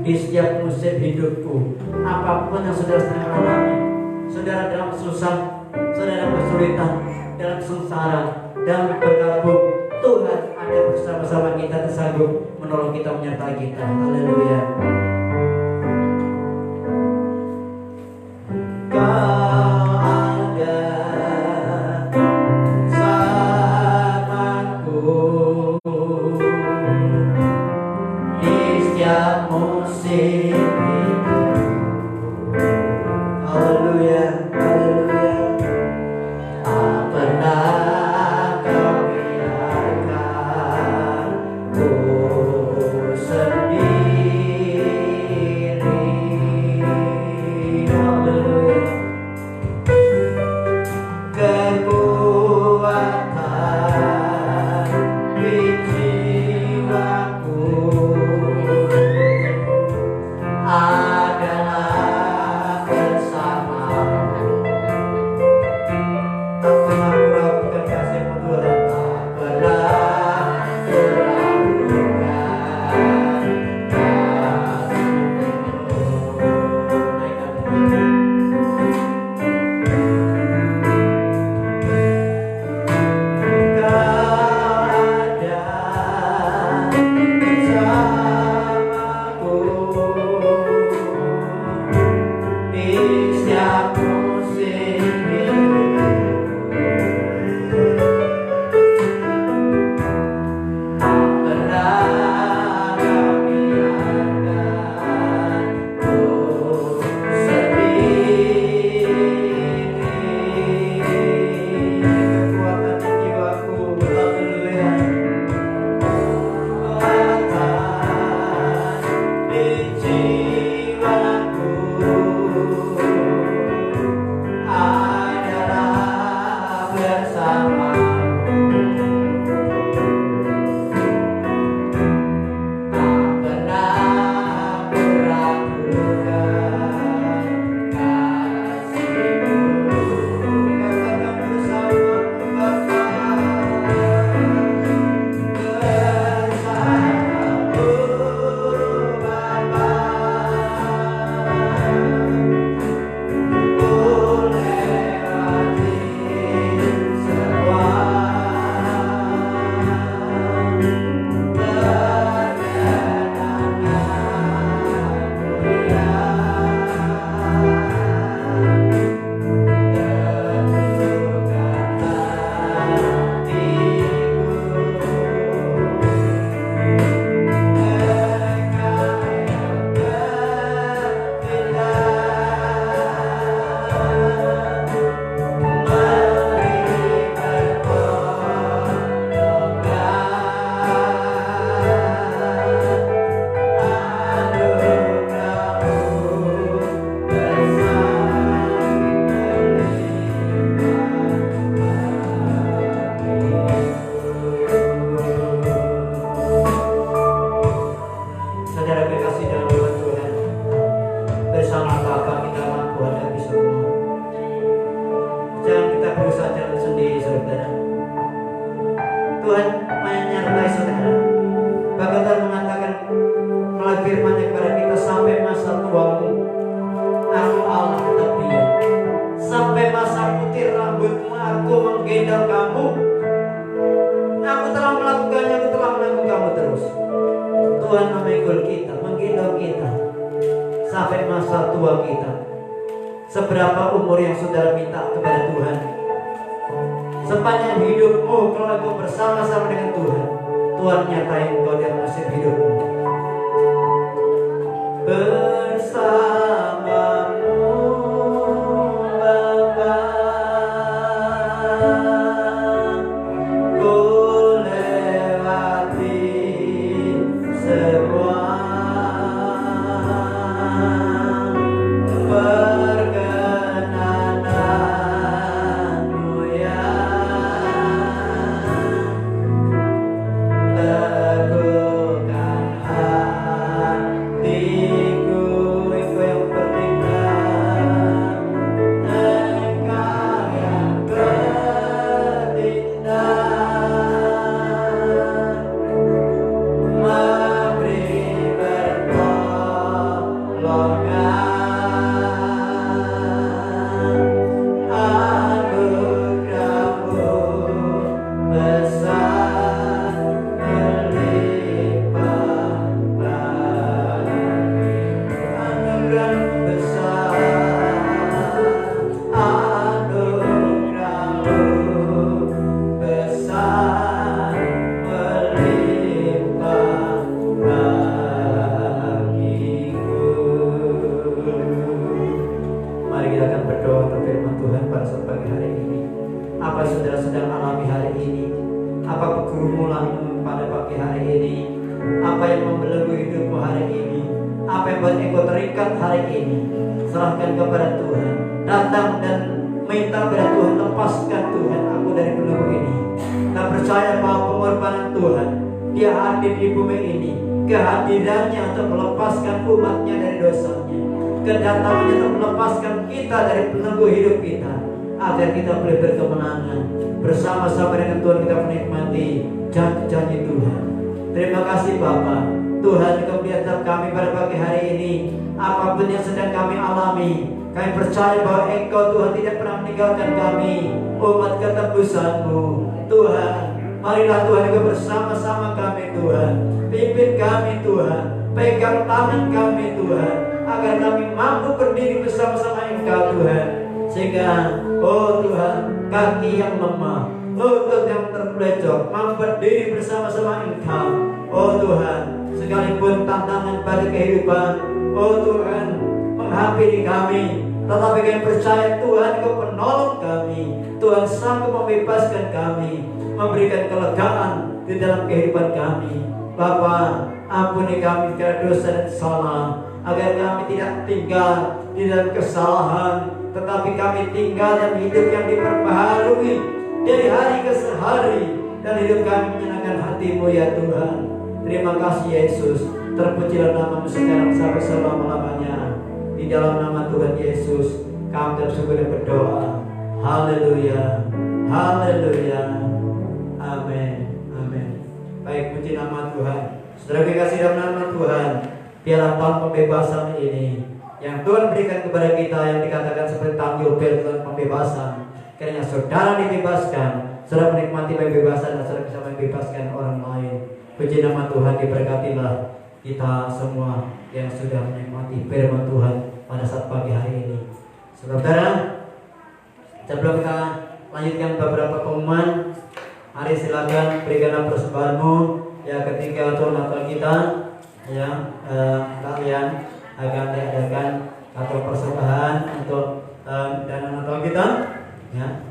di setiap musim hidupku. Apapun yang saudara sedang alami, saudara dalam susah, saudara dalam kesulitan, dalam sengsara, dalam berkabung, Tuhan ada bersama-sama kita dan sanggup menolong kita, menyertai kita. Haleluya. Kau ada bersamaku di setiap musim hidupku. Haleluya, haleluya. Tak pernah kau biarkan ku sendiri. Haleluya. Kekuatan di jiwaku adalah bersamamu. Tak pernah meragukan kasih-Mu Tuhan, tak pernah meragukan kasih-Mu. sendiri, saudara. Tuhan menyertai saudara. Bahkan Tuhan mengatakan melalui firman-Nya kepada kita, sampai masa tuamu aku Allah tetap diam. Sampai masa putih rambutmu aku menggendong kamu. Aku telah melakukannya, aku telah menanggung kamu terus. Tuhan memikul kita, menggendong kita sampai masa tua kita. Seberapa umur yang saudara minta kepada Tuhan? Sepanjang hidupmu, kalau engkau bersama-sama dengan Tuhan, Tuhan nyatain engkau dalam nasib hidupmu. Bersamamu Bapa, ku lewati semua perkenananmu ya. Teguhkan hatiku, Engkau yang bertindak, Engkau yang bertindak, memberi pertolongan, anugerah-Mu besar melimpah bagi, anugerah besar, anugerah-Mu besar melimpah bagiku. Mari kita akan berdoa untuk firman Tuhan pada saat pagi hari ini. Apa saudara sedang alami hari ini? Apa pergumulanmu pada pagi hari ini? Apa yang membelenggu hidupmu hari ini? Apa yang buat engkau terikat hari ini? Serahkan kepada Tuhan. Datang dan minta kepada Tuhan, lepaskan Tuhan aku dari belenggu ini. Kita percaya bahwa pengorbanan Tuhan, Dia hadir di bumi ini. Kehadirannya untuk melepaskan umatnya dari dosanya. Kedatangannya untuk melepaskan kita dari belenggu hidup kita, agar kita boleh berkemenangan. Bersama-sama dengan Tuhan kita menikmati janji-janji Tuhan. Terima kasih Bapa. Tuhan, Engkau melihat kami pada pagi hari ini. Apapun yang sedang kami alami, kami percaya bahwa Engkau Tuhan tidak pernah meninggalkan kami, umat ketebusan-Mu. Tuhan, marilah Tuhan Engkau bersama-sama kami Tuhan. Pimpin kami Tuhan, pegang tangan kami Tuhan, agar kami mampu berdiri bersama-sama Engkau Tuhan. Sehingga, oh Tuhan, kaki yang lemah, lutut yang terplecok, mampu berdiri bersama-sama Engkau. Oh Tuhan, sekalipun tantangan pada kehidupan, oh Tuhan, menghampiri kami, tetapi kami percaya Tuhan Engkau penolong kami. Tuhan sanggup membebaskan kami, memberikan kelegaan di dalam kehidupan kami. Bapa, ampuni kami segala dosa dan salah, agar kami tidak tinggal di dalam kesalahan, tetapi kami tinggal dalam hidup yang diperbaharui dari hari ke hari, dan hidup kami menyenangkan hati-Mu ya Tuhan. Terima kasih Yesus. Terpujilah nama-Mu sekarang sampai selama-lamanya. Di dalam nama Tuhan Yesus kami bersyukur dan berdoa. Haleluya, haleluya, amin, amin. Baik, puji nama Tuhan. Saudara kasih dalam nama Tuhan, biarlah tahun pembebasan ini yang Tuhan berikan kepada kita, yang dikatakan seperti tanggul bel Tuhan pembebasan. Kiranya saudara dibebaskan, saudara menikmati pembebasan, dan saudara bisa membebaskan orang lain. Puji nama Tuhan, diberkatilah kita semua yang sudah menikmati firman Tuhan pada saat pagi hari ini. Saudara, sebelum kita lanjutkan beberapa pengumuman, mari silakan berikanlah persembahanmu ya ketika Tuhan Natal kita ya, kalian akan diadakan atau persembahan untuk dana Natal kita ya.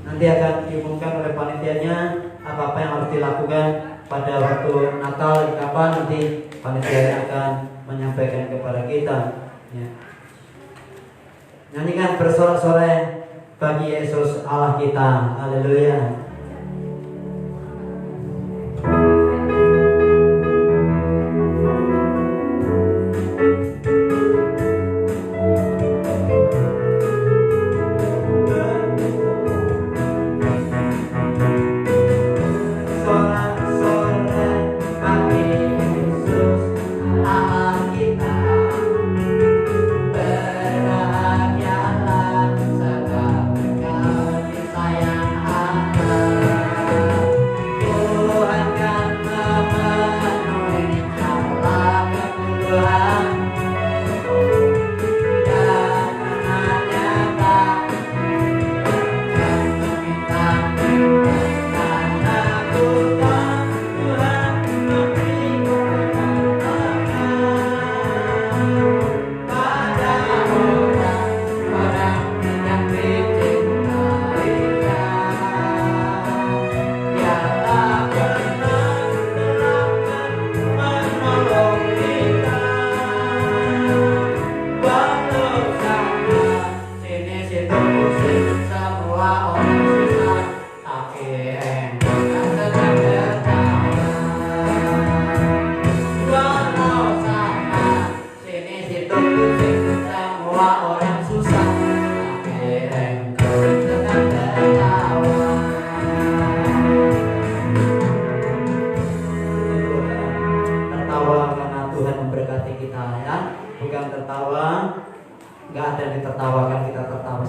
Nanti akan diumumkan oleh panitianya apa-apa yang harus dilakukan pada waktu Natal, kapan nanti panitia akan menyampaikan kepada kita ya. Nyanyikan bersorak-sorai bagi Yesus Allah kita. Haleluya.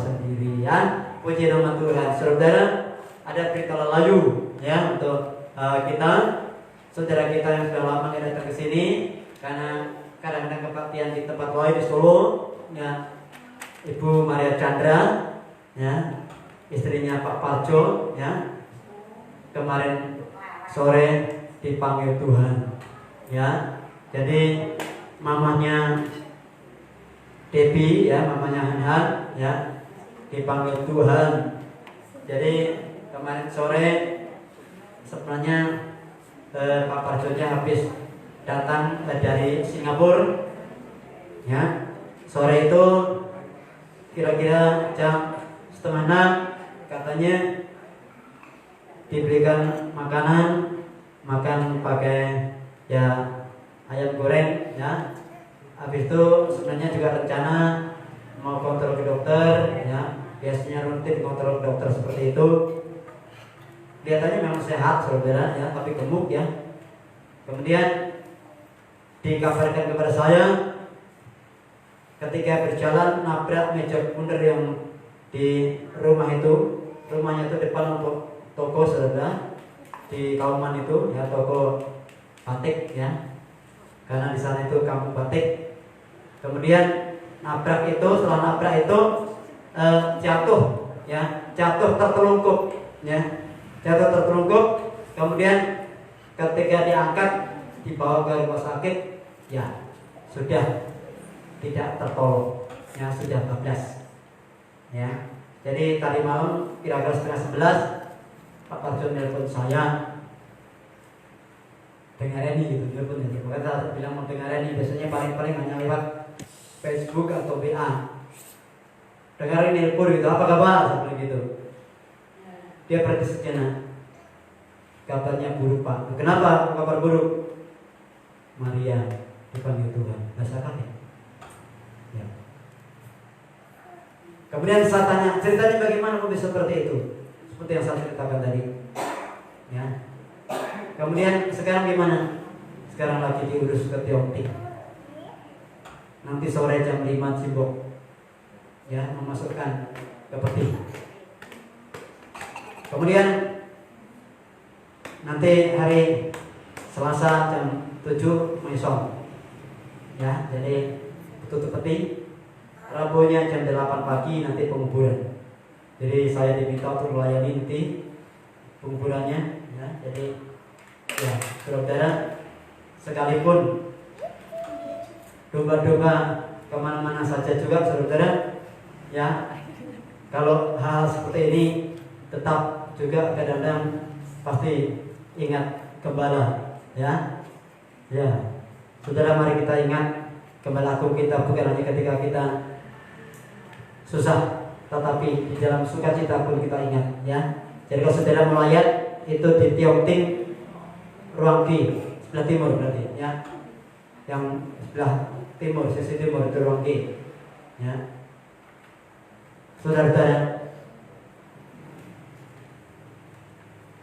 sendirian. Puji nama Tuhan. Saudara, ada berita layu ya untuk kita, saudara kita yang sudah lama tidak datang ke sini karena kadang-kadang kebaktian di tempat lain di Solo ya. Ibu Maria Chandra ya, istrinya Pak Parjo ya, kemarin sore dipanggil Tuhan ya. Jadi mamanya Debbie ya, mamanya Hanhan ya, dipanggil Tuhan. Jadi kemarin sore sebenarnya Pak Parjonya habis datang dari Singapura ya. Sore itu kira-kira jam 5:30 katanya diberikan makanan, makan pakai ya ayam goreng ya. Habis itu sebenarnya juga rencana mau kontrol ke dokter ya, biasanya rutin kontrol ke dokter seperti itu. Kelihatannya memang sehat saudara ya, tapi gemuk ya. Kemudian dikabarkan kepada saya ketika berjalan nabrak meja bundar yang di rumah itu. Rumahnya itu depan untuk toko saudara di Kauman itu ya, toko batik ya, karena di sana itu kampung batik. Kemudian nabrak itu, setelah nabrak itu jatuh ya, jatuh tertelungkup ya, jatuh tertelungkup. Kemudian ketika diangkat dibawa ke rumah sakit ya sudah tidak tertolong ya, sudah bablas ya. Jadi tadi malam kira-kira 10:30 Pak Parjo nelpon saya, dengar ini gitu, nelpon itu. Maka saya bilang mau dengar ini, biasanya paling-paling hanya lewat Facebook atau WA. Dengar ini nelpon gitu, apa kabar? Seperti gitu. Dia berhenti sejenak. Kabarnya buruk Pak. Kenapa kabar buruk? Maria dipanggil Tuhan. Rasakan ya? Ya. Kemudian saya tanya, ceritanya bagaimana kok bisa seperti itu? Seperti yang saya ceritakan tadi. Ya. Kemudian sekarang gimana? Sekarang lagi diurus ke Tiongtik. Nanti sore jam 5 sibuk ya, memasukkan ke peti. Kemudian nanti hari Selasa jam 7 mesong ya, jadi tutup peti. Rabunya jam 8 pagi nanti penguburan. Jadi saya diminta untuk melayani nanti penguburannya ya. Jadi ya saudara, sekalipun domba-domba kemana-mana saja juga saudara ya, kalau hal seperti ini tetap juga kadang-kadang pasti ingat gembala ya. Ya saudara, mari kita ingat gembala agung kita, bukan hanya ketika kita susah, tetapi di dalam sukacita pun kita ingat ya. Jadi kalau saudara melayat itu di Tiongting Ruangki sebelah timur berarti ya, yang sebelah timur, sisi timur itu Ruangki ya. Saudara-saudara,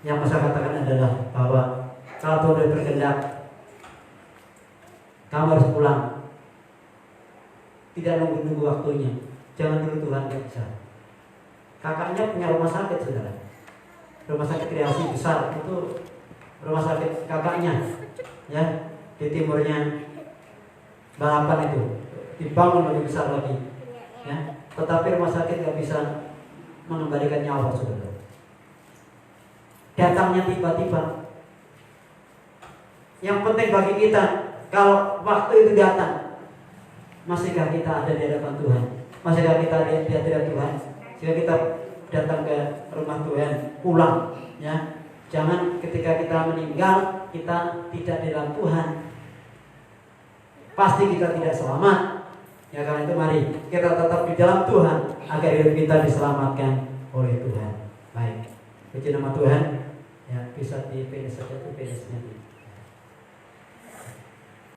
yang saya katakan adalah bahwa kalau Tuhan berkehendak kamu harus pulang, tidak nunggu-nunggu waktunya. Jangan dulu Tuhan yang bisa. Kakaknya punya rumah sakit saudara, rumah sakit kreasi besar, itu rumah sakit kakaknya ya, di timurnya Balapan itu dibangun lebih besar lagi ya. Tetapi rumah sakit nggak bisa mengembalikan nyawa saudara. Datangnya tiba-tiba. Yang penting bagi kita, kalau waktu itu datang, masihkah kita ada di hadapan Tuhan? Masihkah kita di hadirat Tuhan? Sehingga kita datang ke rumah Tuhan, pulang ya. Jangan ketika kita meninggal kita tidak di dalam Tuhan, pasti kita tidak selamat ya. Karena itu mari kita tetap di dalam Tuhan agar hidup kita diselamatkan oleh Tuhan. Baik, puji nama Tuhan ya. Bisa dipilih saja, dipilih sendiri.